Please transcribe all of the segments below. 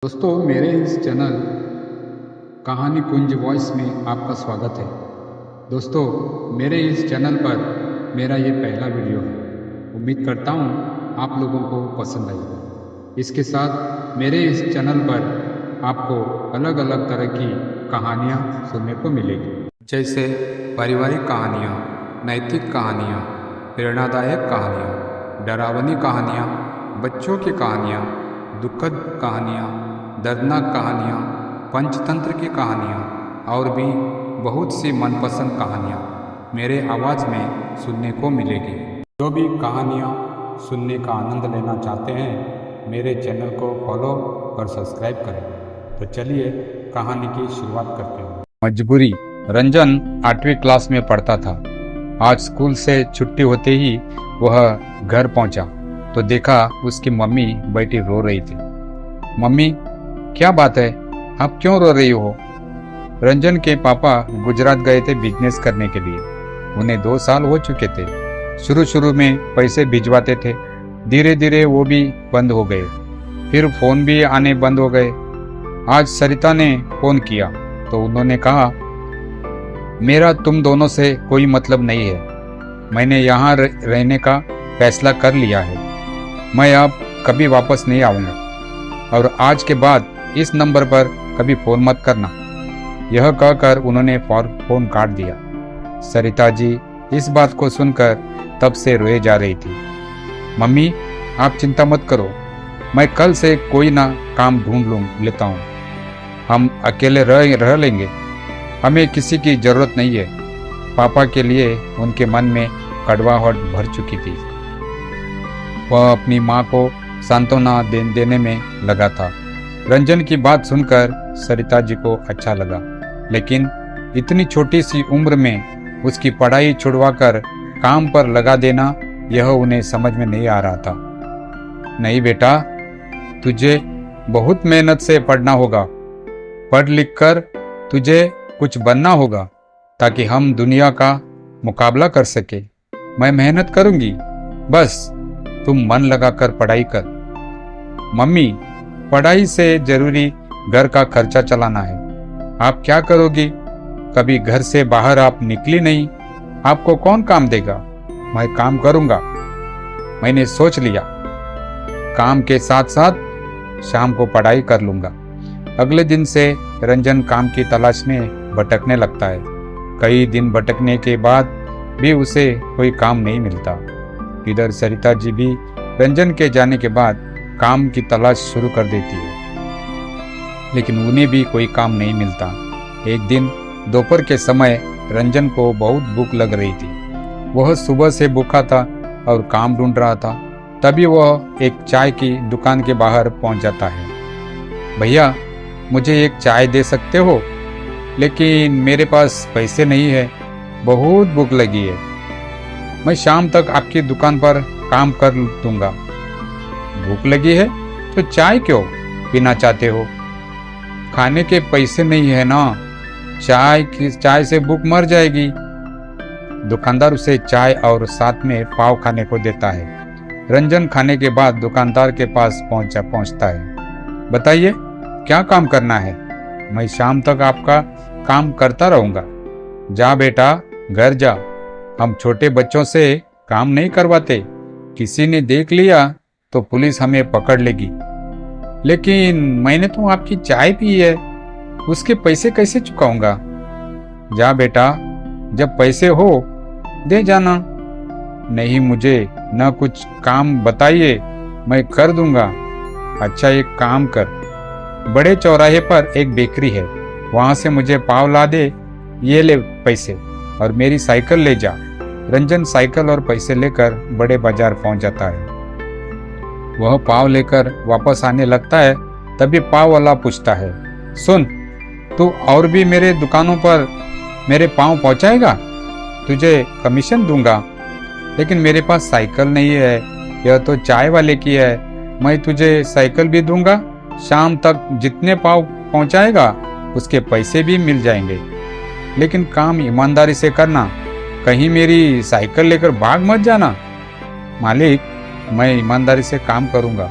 दोस्तों, मेरे इस चैनल कहानी कुंज वॉइस में आपका स्वागत है। दोस्तों, मेरे इस चैनल पर मेरा ये पहला वीडियो है। उम्मीद करता हूँ आप लोगों को पसंद आएगा। इसके साथ मेरे इस चैनल पर आपको अलग अलग तरह की कहानियाँ सुनने को मिलेगी, जैसे पारिवारिक कहानियाँ, नैतिक कहानियाँ, प्रेरणादायक कहानियाँ, डरावनी कहानियाँ, बच्चों की कहानियाँ, दुखद कहानियाँ, दर्दनाक कहानियाँ, पंचतंत्र की कहानियाँ और भी बहुत सी मनपसंद कहानियाँ मेरे आवाज़ में सुनने को मिलेगी। जो भी कहानियाँ सुनने का आनंद लेना चाहते हैं, मेरे चैनल को फॉलो और सब्सक्राइब करें। तो चलिए कहानी की शुरुआत करते हैं। मजबूरी। रंजन 8वीं क्लास में पढ़ता था। आज स्कूल से छुट्टी होते ही वह घर पहुंचा तो देखा उसकी मम्मी बैठी रो रही थी। मम्मी, क्या बात है? आप क्यों रो रही हो? रंजन के पापा गुजरात गए थे बिजनेस करने के लिए। उन्हें 2 साल हो चुके थे। शुरू में पैसे भिजवाते थे, धीरे धीरे वो भी बंद हो गए। फिर फोन भी आने बंद हो गए। आज सरिता ने फोन किया तो उन्होंने कहा, मेरा तुम दोनों से कोई मतलब नहीं है। मैंने यहाँ रहने का फैसला कर लिया है। मैं अब कभी वापस नहीं आऊँगा और आज के बाद इस नंबर पर कभी फ़ोन मत करना। यह कहकर उन्होंने फ़ोन काट दिया। सरिता जी इस बात को सुनकर तब से रोए जा रही थी। मम्मी, आप चिंता मत करो, मैं कल से कोई ना काम ढूंढ लेता हूँ। हम अकेले रह लेंगे। हमें किसी की ज़रूरत नहीं है। पापा के लिए उनके मन में कड़वाहट भर चुकी थी। वह अपनी माँ को सांत्वना देने में लगा था। रंजन की बात सुनकर सरिता जी को अच्छा लगा, लेकिन इतनी छोटी सी उम्र में उसकी पढ़ाई छुड़वाकर काम पर लगा देना, यह उन्हें समझ में नहीं आ रहा था। नहीं बेटा, तुझे बहुत मेहनत से पढ़ना होगा। पढ़ लिख कर तुझे कुछ बनना होगा ताकि हम दुनिया का मुकाबला कर सके। मैं मेहनत करूंगी, बस तुम मन लगाकर पढ़ाई कर। मम्मी, पढ़ाई से जरूरी घर का खर्चा चलाना है। आप क्या करोगी? कभी घर से बाहर आप निकली नहीं। आपको कौन काम देगा? मैं काम करूंगा। मैंने सोच लिया, काम के साथ साथ शाम को पढ़ाई कर लूंगा। अगले दिन से रंजन काम की तलाश में भटकने लगता है। कई दिन भटकने के बाद भी उसे कोई काम नहीं मिलता। इधर सरिता जी भी रंजन के जाने के बाद काम की तलाश शुरू कर देती है, लेकिन उन्हें भी कोई काम नहीं मिलता। एक दिन दोपहर के समय रंजन को बहुत भूख लग रही थी। वह सुबह से भूखा था और काम ढूंढ रहा था। तभी वह एक चाय की दुकान के बाहर पहुंच जाता है। भैया, मुझे एक चाय दे सकते हो? लेकिन मेरे पास पैसे नहीं है। बहुत भूख लगी है। मैं शाम तक आपकी दुकान पर काम कर दूंगा। भूख लगी है तो चाय क्यों पीना चाहते हो? खाने के पैसे नहीं है ना। चाय से भूख मर जाएगी। दुकानदार उसे चाय और साथ में पाव खाने को देता है। रंजन खाने के बाद दुकानदार के पास पहुंचता है। बताइए, क्या काम करना है? मैं शाम तक आपका काम करता रहूंगा। जा बेटा, घर जा। हम छोटे बच्चों से काम नहीं करवाते। किसी ने देख लिया तो पुलिस हमें पकड़ लेगी। लेकिन मैंने तो आपकी चाय पी है, उसके पैसे कैसे चुकाऊंगा? जा बेटा, जब पैसे हो दे जाना। नहीं, मुझे न कुछ काम बताइए, मैं कर दूंगा। अच्छा, एक काम कर, बड़े चौराहे पर एक बेकरी है, वहां से मुझे पाव ला दे। ये ले पैसे और मेरी साइकिल ले जा। रंजन साइकिल और पैसे लेकर बड़े बाजार पहुंच जाता है। वह पाव लेकर वापस आने लगता है। तभी पाव वाला पूछता है, सुन, तू और भी मेरे दुकानों पर मेरे पाव पहुंचाएगा? तुझे कमीशन दूंगा। लेकिन मेरे पास साइकिल नहीं है, यह तो चाय वाले की है। मैं तुझे साइकिल भी दूंगा। शाम तक जितने पाव पहुंचाएगा उसके पैसे भी मिल जाएंगे। लेकिन काम ईमानदारी से करना, कहीं मेरी साइकिल लेकर भाग मत जाना। मालिक, मैं ईमानदारी से काम करूंगा,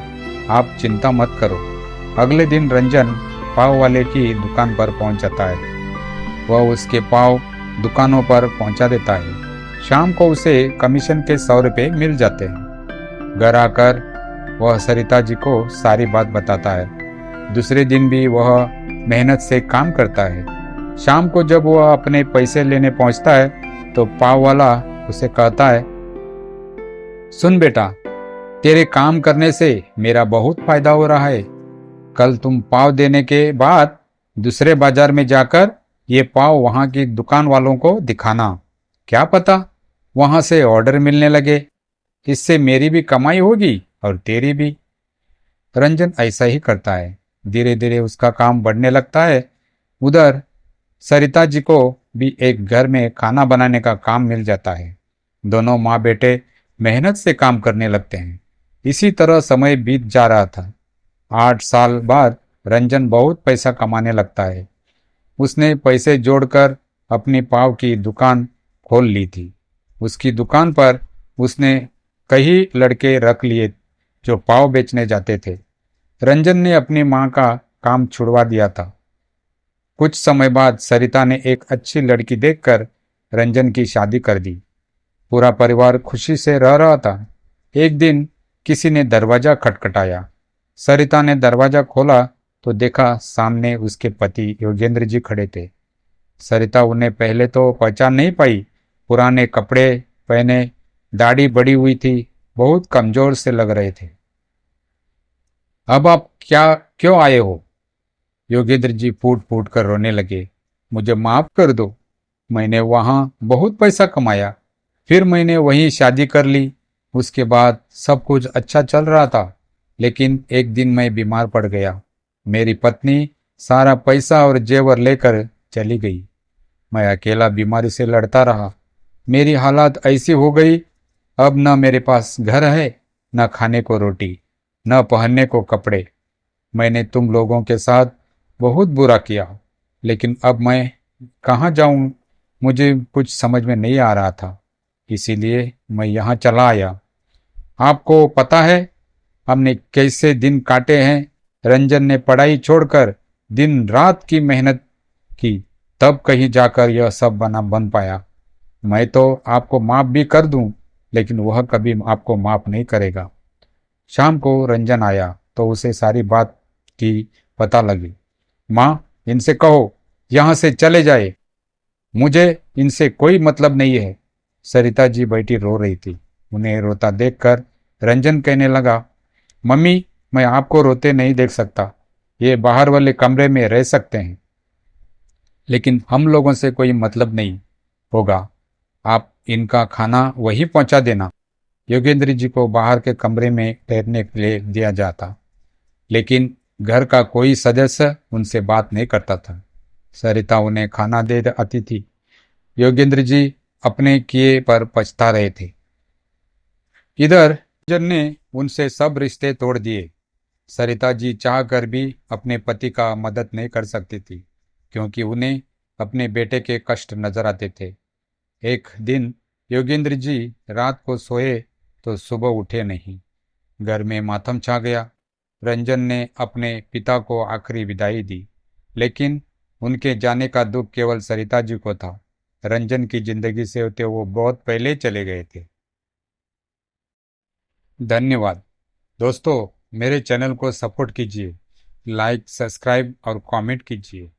आप चिंता मत करो। अगले दिन रंजन पाव वाले की दुकान पर पहुंच जाता है। वह उसके पाव दुकानों पर पहुंचा देता है। शाम को उसे कमीशन के 100 रुपये मिल जाते हैं। घर आकर वह सरिता जी को सारी बात बताता है। दूसरे दिन भी वह मेहनत से काम करता है। शाम को जब वह अपने पैसे लेने पहुंचता है तो पाव वाला उसे कहता है, सुन बेटा, तेरे काम करने से मेरा बहुत फायदा हो रहा है। कल तुम पाव देने के बाद दूसरे बाजार में जाकर ये पाव वहां की दुकान वालों को दिखाना। क्या पता वहां से ऑर्डर मिलने लगे। इससे मेरी भी कमाई होगी और तेरी भी। रंजन ऐसा ही करता है। धीरे धीरे उसका काम बढ़ने लगता है। उधर सरिता जी को भी एक घर में खाना बनाने का काम मिल जाता है। दोनों माँ बेटे मेहनत से काम करने लगते हैं। इसी तरह समय बीत जा रहा था। 8 साल बाद रंजन बहुत पैसा कमाने लगता है। उसने पैसे जोड़कर अपनी पाव की दुकान खोल ली थी। उसकी दुकान पर उसने कई लड़के रख लिए जो पाव बेचने जाते थे। रंजन ने अपनी माँ का काम छुड़वा दिया था। कुछ समय बाद सरिता ने एक अच्छी लड़की देखकर रंजन की शादी कर दी। पूरा परिवार खुशी से रह रहा था। एक दिन किसी ने दरवाजा खटखटाया। सरिता ने दरवाजा खोला तो देखा सामने उसके पति योगेंद्र जी खड़े थे। सरिता उन्हें पहले तो पहचान नहीं पाई। पुराने कपड़े पहने, दाढ़ी बड़ी हुई थी, बहुत कमजोर से लग रहे थे। अब आप क्यों आए हो? योगेंद्र जी फूट फूट कर रोने लगे। मुझे माफ कर दो। मैंने वहां बहुत पैसा कमाया, फिर मैंने वहीं शादी कर ली। उसके बाद सब कुछ अच्छा चल रहा था, लेकिन एक दिन मैं बीमार पड़ गया। मेरी पत्नी सारा पैसा और जेवर लेकर चली गई। मैं अकेला बीमारी से लड़ता रहा। मेरी हालत ऐसी हो गई, अब न मेरे पास घर है, न खाने को रोटी, न पहनने को कपड़े। मैंने तुम लोगों के साथ बहुत बुरा किया, लेकिन अब मैं कहाँ जाऊं, मुझे कुछ समझ में नहीं आ रहा था। इसीलिए मैं यहाँ चला आया। आपको पता है हमने कैसे दिन काटे हैं। रंजन ने पढ़ाई छोड़कर दिन रात की मेहनत की, तब कहीं जाकर यह सब बन पाया। मैं तो आपको माफ भी कर दूं, लेकिन वह कभी आपको माफ नहीं करेगा। शाम को रंजन आया तो उसे सारी बात की पता लगी। माँ, इनसे कहो यहाँ से चले जाए, मुझे इनसे कोई मतलब नहीं है। सरिता जी बैठी रो रही थी। उन्हें रोता देखकर रंजन कहने लगा, मम्मी, मैं आपको रोते नहीं देख सकता। ये बाहर वाले कमरे में रह सकते हैं, लेकिन हम लोगों से कोई मतलब नहीं होगा। आप इनका खाना वहीं पहुंचा देना। योगेंद्र जी को बाहर के कमरे में ठहरने के लिए दिया जाता, लेकिन घर का कोई सदस्य उनसे बात नहीं करता था। सरिता उन्हें खाना दे आती थी। योगेंद्र जी अपने किए पर पछता रहे थे। इधर जन ने उनसे सब रिश्ते तोड़ दिए। सरिता जी चाह कर भी अपने पति का मदद नहीं कर सकती थी, क्योंकि उन्हें अपने बेटे के कष्ट नजर आते थे। एक दिन योगेंद्र जी रात को सोए तो सुबह उठे नहीं। घर में मातम छा गया। रंजन ने अपने पिता को आखिरी विदाई दी, लेकिन उनके जाने का दुख केवल सरिता जी को था। रंजन की जिंदगी से होते वो बहुत पहले चले गए थे। धन्यवाद दोस्तों, मेरे चैनल को सपोर्ट कीजिए, लाइक, सब्सक्राइब और कमेंट कीजिए।